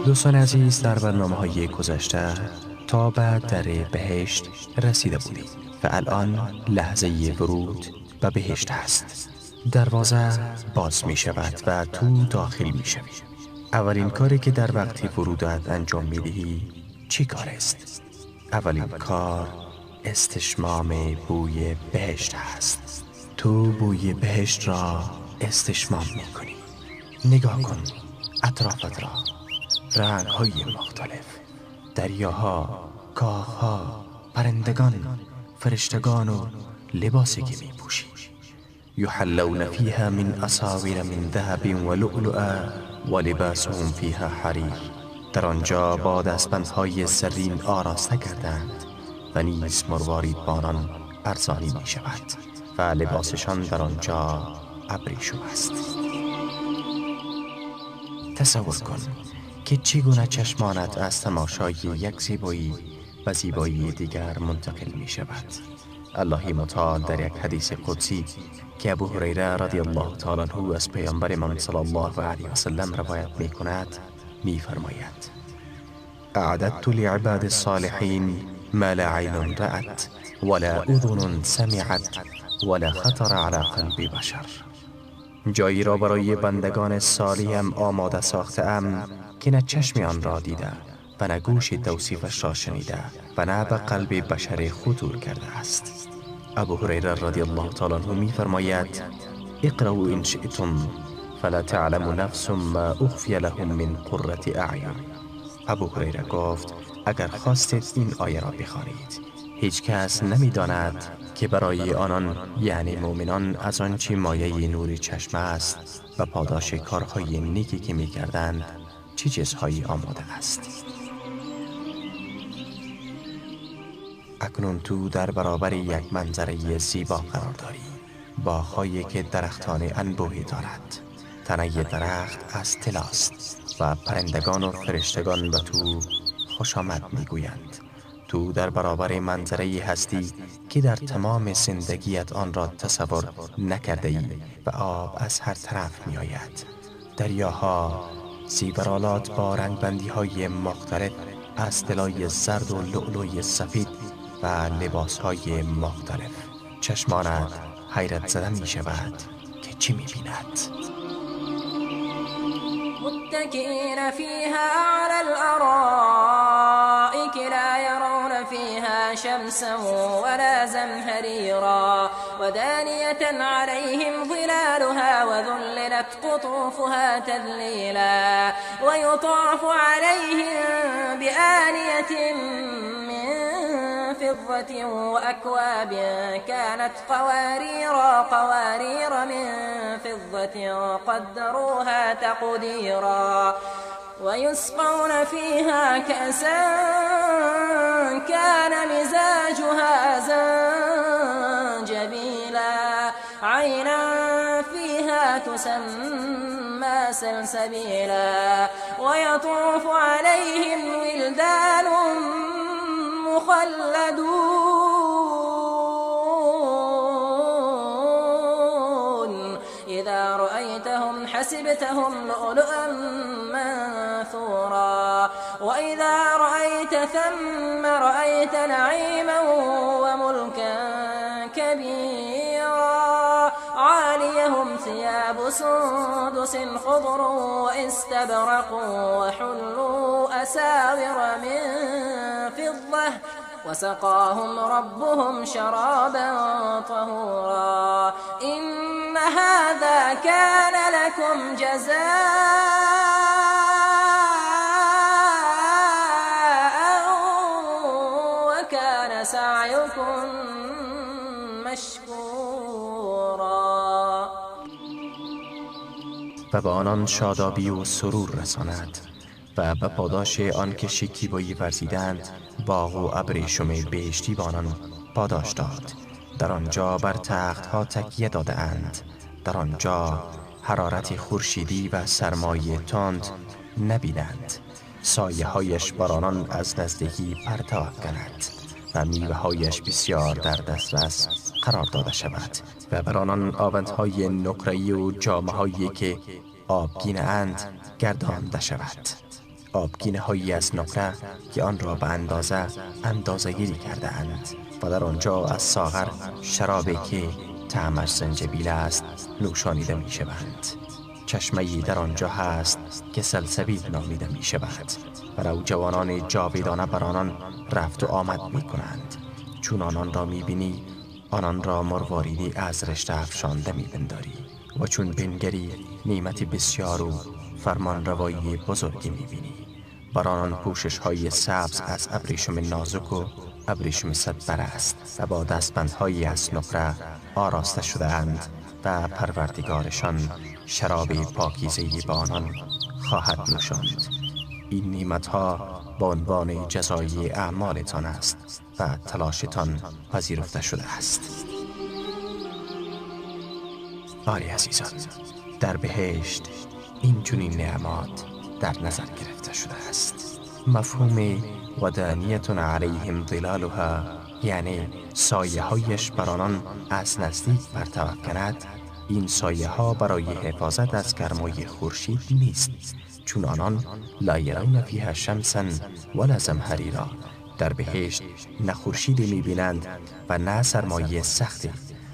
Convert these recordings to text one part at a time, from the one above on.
دوستان عزیز، در برنامه‌های گذشته تا به در بهشت رسیده بودیم و الان لحظه ورود به بهشت است. دروازه باز می شود و تو داخل می شوی. اولین کاری که در وقت ورودت انجام می دهی چی کار است؟ اولین کار استشمام بوی بهشت است. تو بوی بهشت را استشمام می کنی. نگاه کن اطرافت را، رنگ های مختلف، دریاها، کاخها، پرندگان، فرشتگان و لباسی که می پوشی. یحلون فیها من اساور من ذهب و لؤلؤا و لباسهم فیها حریر. در آنجا با دستبندهای زرین آراسته کردند و نیز مروارید بانان ارزانی می شود و لباسشان در آنجا ابریشم است. تصور کن که چگونه چشمانت از تماشای یک زیبایی و زیبایی دیگر منتقل می شود. الله متعال در یک حدیث قدسی که ابو هریره رضی الله تعالی عنه از پیامبر من صلی الله علیه و سلم روایت می کند می فرماید: اعددت لعباد الصالحین ما لا عین رأت ولا اذن سمعت ولا خطر على قلب بشر. جایی را برای بندگان صالحم آماده ساخته‌ام که نه چشم آن را دیده و نه گوش توصیفش را شنیده و نه به قلب بشر خطور کرده است. ابو هریره رضی الله تعالی عنه می فرماید: اقرأوا ان شئتم فلا تعلم نفس ما اخفی لهم من قرة اعین. ابو هریره گفت: اگر خواستید این آیه را بخوانید، هیچ کس نمی‌داند که برای آنان یعنی مؤمنان از آنچه مایه نور چشم است و پاداش کارهای نیکی که می‌کردند چه چیزهایی آماده است. اکنون تو در برابر یک منظره زیبا قرار داری. باغ‌هایی که درختان انبوهی دارد. تنه درخت از طلاست و پرندگان و فرشتگان به تو خوش آمد میگویند. تو در برابر منظره هستی که در تمام زندگیت آن را تصور نکرده ای و آب از هر طرف می آید. دریاها، زیورالات با رنگبندی های مختلف از طلای زرد و لؤلؤی سفید و لباس های مختلف. چشمانت حیرت زده می شود که چی می بیند؟ متكئين فيها على الأرائك لا يرون فيها شمسا ولا زمهريرا ودانية عليهم ظلالها وذللت قطوفها تذليلا ويطاف عليهم بآنية من فضة وأكواب كانت قوارير من فضة قدروها تقديرا ويسقون فيها كأسا كان مزاجها زنجبيلا عينا فيها تسمى سلسبيلا ويطوف عليهم ولدان مخلدون إذا رأيتهم حسبتهم لؤلؤا منثورا وإذا رأيت ثم رأيت نعيما وملكا كبيرا عاليهم ثياب سندس خضر واستبرق وحلوا أساور من فضة وسقاهم ربهم شرابا طهورا إن هذا كان لكم جزاء وكان سعيكم مشكورا. و به آنان شادابی و سرور رساند و به پاداش آن که شکیبایی ورزیدند باغ و ابریشم بهشتی به آنان پاداش داد. در آنجا بر تخت ها تکیه داده اند. در آنجا حرارت خورشیدی و سرمایه تند نبینند. سایه هایش بر آنان از نزدیکی پرتو افکند و میوه هایش بسیار در دسترس قرار داده شود و بر آنان آوندهای نقره‌ای و جامه هایی که آبگینه اند گردانده شود. آبگینه هایی از نقره که آن را به اندازه گیری کرده اند و در آنجا از ساغر شرابی که طعمش زنجبیل است نوشانیده می شوند. چشمه‌ای در آنجا هست که سلسبیل نامیده می شود و نوجوانان جاویدانه بر آنان رفت و آمد می کنند. چون آنان را می بینی آنان را مرواریدی از رشته افشانده می بنداری و چون بنگری نعمت بسیار و فرمان روایی بزرگی می بینی. بر آنان پوشش های سبز از ابریشم نازک و ابریشم صدبر است و با دستبندهایی از نقره آراسته شده اند و پروردگارشان شراب پاکیزه‌ای به آنان خواهد نوشاند. این نعمتها به عنوان جزای اعمالتان است و تلاشتان پذیرفته شده است. آری عزیزان، در بهشت این چنین نعمات در نظر گرفته شده است. مفهوم ودانیة علیهم ظلالها یعنی سایه هایش بر آنان از نزدیک پرتاب کند. این سایه ها برای حفاظت از گرمای خورشید نیست، چون آنان لا یرون فیها شمسا ولا زمهریرا. در بهشت نه خورشیدی می‌بینند و نه سرمایه سختی.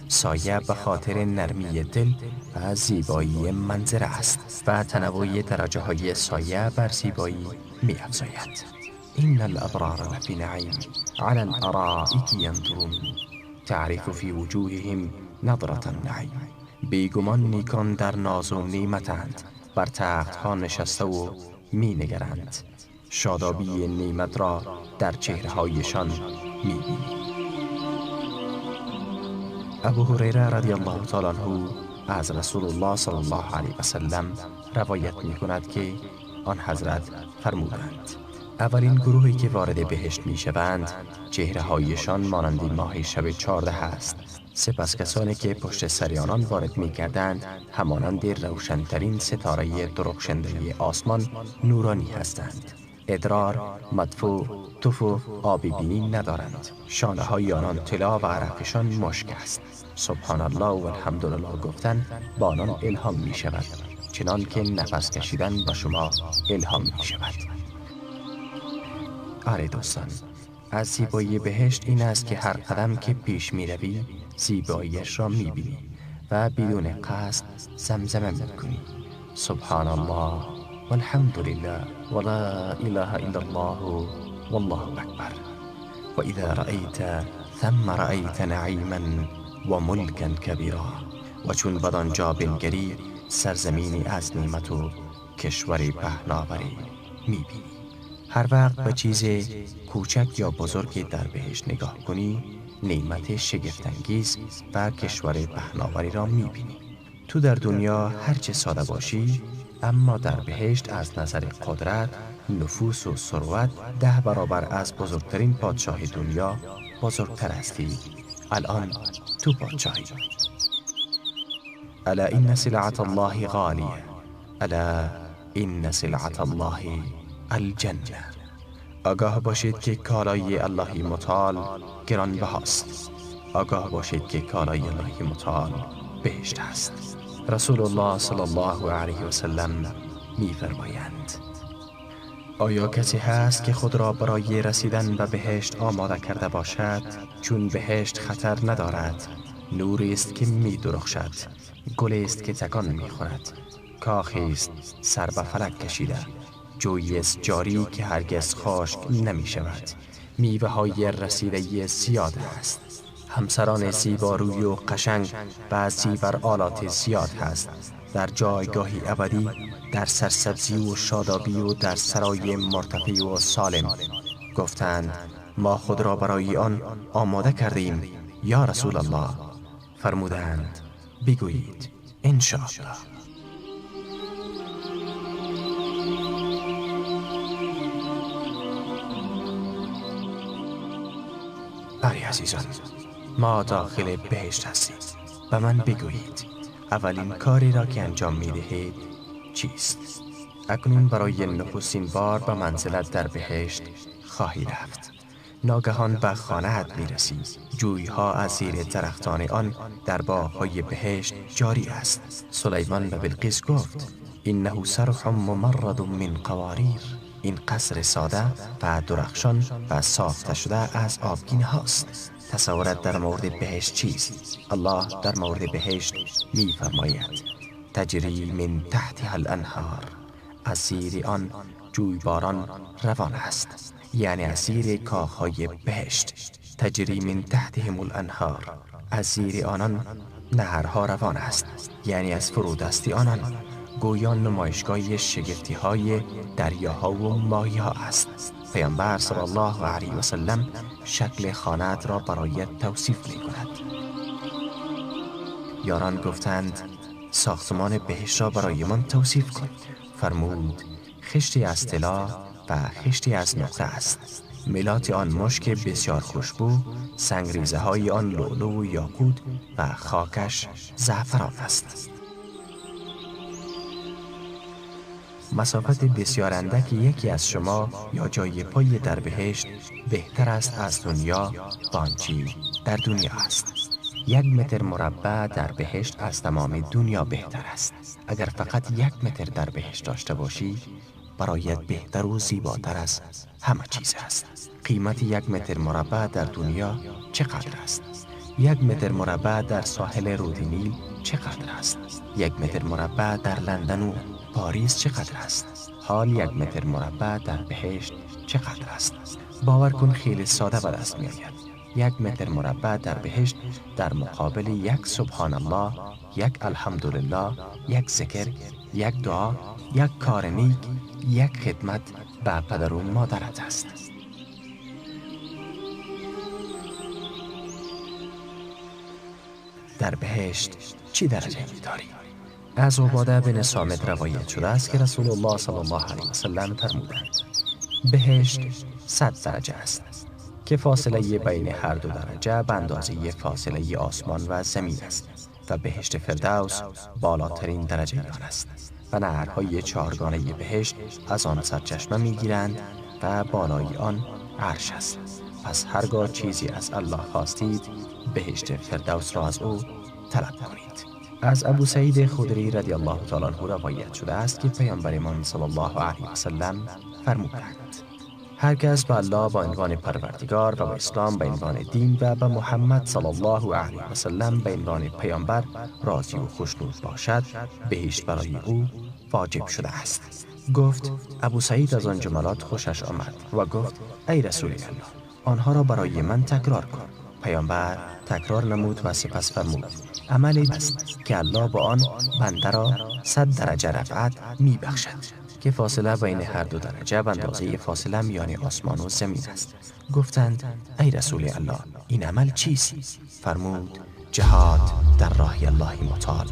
سایه به خاطر نرمی دل و زیبایی منظر است و تنوع درجه های سایه بر زیبایی می‌افزاید. این الابرار لفی نعیم علی الارائک ینظرون تعرف فی وجوههم نظرة النعیم. بیگمان نیکان در ناز و نعمتند، بر تخت‌ها نشسته و می‌نگرند. شادابی نعمت را در چهره‌هایشان می‌بینی. ابو هریره رضی الله تعالی عنه از رسول الله صلی الله علیه و سلم روایت می‌کند که آن حضرت فرمودند: اولین گروهی که وارد بهشت می‌شوند چهره‌هایشان مانند ماه شب 14 است. سپس کسانی که پشت سر آنان وارد می‌گردند همانند روشن‌ترین ستاره درخشنده آسمان نورانی هستند. ادرار، مدفوع، تف و آب بینی ندارند. شانه های آنان طلا و عرقشان مشک است. سبحان الله و الحمدلله گفتن با آنان الهام می شود، چنان که نفس کشیدن با شما الهام می شود. آره دوستان، از زیبایی بهشت این است که هر قدم که پیش می روی زیباییش را می بینی و بدون قصد زمزمه می کنی: سبحان الله والحمد لله ولا اله الا الله والله اکبر. و اذا رأیت ثم رأیت نعیما و ملکا کبیرا. و چون بدانجا بنگری سرزمینی از نعمت و کشوری پهناوری میبینی. هر وقت به چیز کوچک یا بزرگی در بهشت نگاه کنی نعمت شگفت‌انگیز و کشور پهناوری را میبینی. تو در دنیا هرچه ساده باشی، اما در بهشت از نظر قدرت، نفوس و ثروت 10 برابر از بزرگترین پادشاه دنیا بزرگتر هستی. الان تو پادشاهی. الا این سلعة الله غالیه، الا این سلعة الله الجنه. آگاه باشید که کالای الله متعال گرانبهاست. آگاه باشید که کالای الله متعال بهشت است. رسول الله صلی الله علیه و سلم می‌فرمایند: آیا کسی هست که خود را برای رسیدن به بهشت آماده کرده باشد؟ چون بهشت خطر ندارد، نوری است که می‌درخشد، گلی است که تکان می‌خورد، کاخی است سر به فلک کشیده، جویی است جاری که هرگز خشک نمی‌شود، میوه‌های رسیده زیاد است، همسران زیباروی و قشنگ بعضی بر آلات زیاد هست، در جایگاهی ابدی، در سرسبزی و شادابی و در سرای مرتفع و سالم. گفتند: ما خود را برای آن آماده کردیم یا رسول الله. فرمودند: بگویید انشاءالله. آری عزیزان، ما داخل بهشت هستیم. به من بگویید اولین کاری را که انجام می دهید چیست؟ اکنون برای نخستین بار به منزلت در بهشت خواهی رفت. ناگهان به خانه‌ات می رسی. جویها از زیر درختان آن در باغ‌های بهشت جاری است. سلیمان به بلقیس گفت: انه سرح ممرد من قواریر، این قصر ساده و درخشان و ساخته شده از آبگینه هاست. تصورت در مورد بهشت چیست؟ الله در مورد بهشت می فرماید تجری من تحتها الانهار، از زیر آن جویباران روان است، یعنی از زیر کاخهای بهشت. تجری من تحتهم الانهار، از زیر آنان نهرها روان است، یعنی از فرودستی آنان. گویا نمایشگاه شگفتی های دریاها و ماهی‌ها است. پیامبر صلی الله علیه و سلم شکل خانه را برایت توصیف می کند. یاران گفتند ساختمان بهشت را برای من توصیف کن. فرمود خشتی از طلا و خشتی از نقره است. ملات آن مشک بسیار خوشبو، سنگریزه های آن لؤلؤ و یاقوت و خاکش زعفران است. مسافت بسیار اندک یکی از شما یا جای پای در بهشت بهتر است از دنیا و آنچه در دنیا است. 1 متر مربع در بهشت از تمام دنیا بهتر است. اگر فقط 1 متر در بهشت داشته باشی برایت بهتر و زیباتر از همه چیز است. قیمت 1 متر مربع در دنیا چقدر است؟ 1 متر مربع در ساحل رود نیل چقدر است؟ 1 متر مربع در لندن و پاریس چقدر است؟ حال 1 متر مربع در بهشت چقدر است؟ باور کن خیلی ساده به دست می آید. 1 متر مربع در بهشت در مقابل 1 سبحان الله، 1 الحمدلله، 1 ذکر، 1 دعا، 1 کار نیک، 1 خدمت به پدر و مادرت است. در بهشت چی درجه می داری؟ از عباده بن صامت روایت شده است که رسول الله صلی الله علیه و سلم فرمودند بهشت 100 درجه است که فاصله بین هر دو درجه به اندازه فاصله آسمان و زمین است و بهشت فردوس بالاترین درجه آن است و نهرهای 4گانه بهشت از آن سرچشمه می گیرند و بالای آن عرش است. پس هرگاه چیزی از الله خواستید بهشت فردوس را از او طلب کنید. از ابو سعید خدری رضی الله تعالی عنه روایت شده است که پیامبرمان صلی الله علیه و سلم فرمودند هر کس به الله با عنوان پروردگار و به اسلام به عنوان دین و به محمد صلی الله علیه و سلم به عنوان پیامبر راضی و خوشنود باشد بهشت برای او واجب شده است. گفت ابو سعید از آن جملات خوشش آمد و گفت ای رسول الله آنها را برای من تکرار کن. پیامبر تکرار نمود و سپس فرمود عملی است که الله با آن بنده را 100 درجه رفعت می بخشد که فاصله بین هر دو درجه به اندازه فاصله میان آسمان و زمین است. گفتند ای رسول الله این عمل چیست؟ فرمود جهاد در راه الله متعال،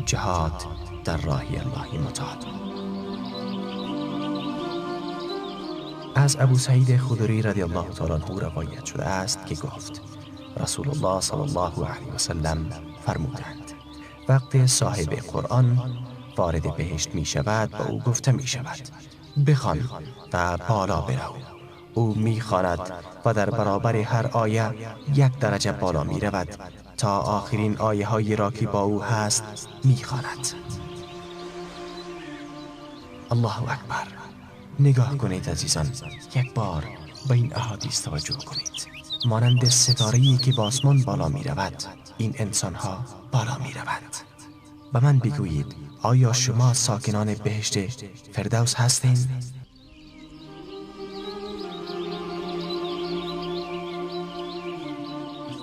جهاد در راه الله متعال. از ابو سعید خدری رضی الله تعالی عنه روایت شده است که گفت رسول الله صلی الله علیه و سلم فرمودند وقتی صاحب قرآن وارد بهشت می شود با او گفته می شود بخوان و بالا برو. او می خواند و در برابر هر آیه 1 درجه بالا می رود تا آخرین آیه هایی را که با او هست می خواند. الله اکبر. نگاه کنید عزیزان، یک بار به این احادیث توجه کنید. مانند ستاره‌ای که با آسمان بالا می رود این انسان ها بالا می رود. به من بگویید آیا شما ساکنان بهشت فردوس هستین؟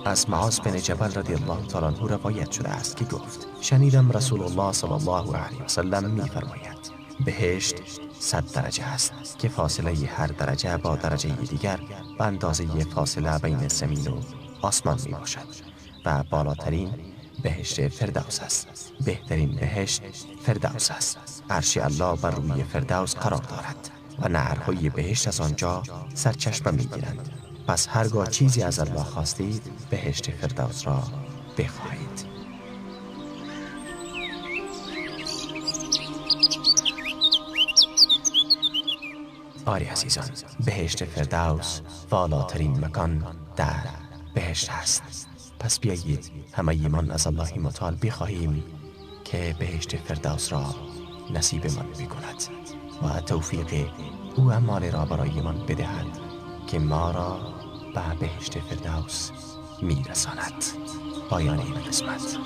از معاذ بن جبل رضی الله تعالی عنه روایت شده است که گفت شنیدم رسول الله صلی الله علیه و سلم می فرماید بهشت 100 درجه است که فاصله هر درجه با درجه دیگر به اندازه فاصله بین زمین و آسمان می باشد و بالاترین بهشت فردوس است. بهترین بهشت فردوس است. عرش الله بر روی فردوس قرار دارد و نهرهای بهشت از آنجا سرچشمه می گیرند. پس هرگاه چیزی از الله خواستید بهشت فردوس را بخواهید. آری عزیزان، بهشت فردوس والاترین مکان در بهشت است. پس بیایید همه ایمان از الله متعال بخواهیم که بهشت فردوس را نصیبمان بکند و توفیق او اعمال را برایمان بدهد که ما را به بهشت فردوس میرساند. پایان این قسمت.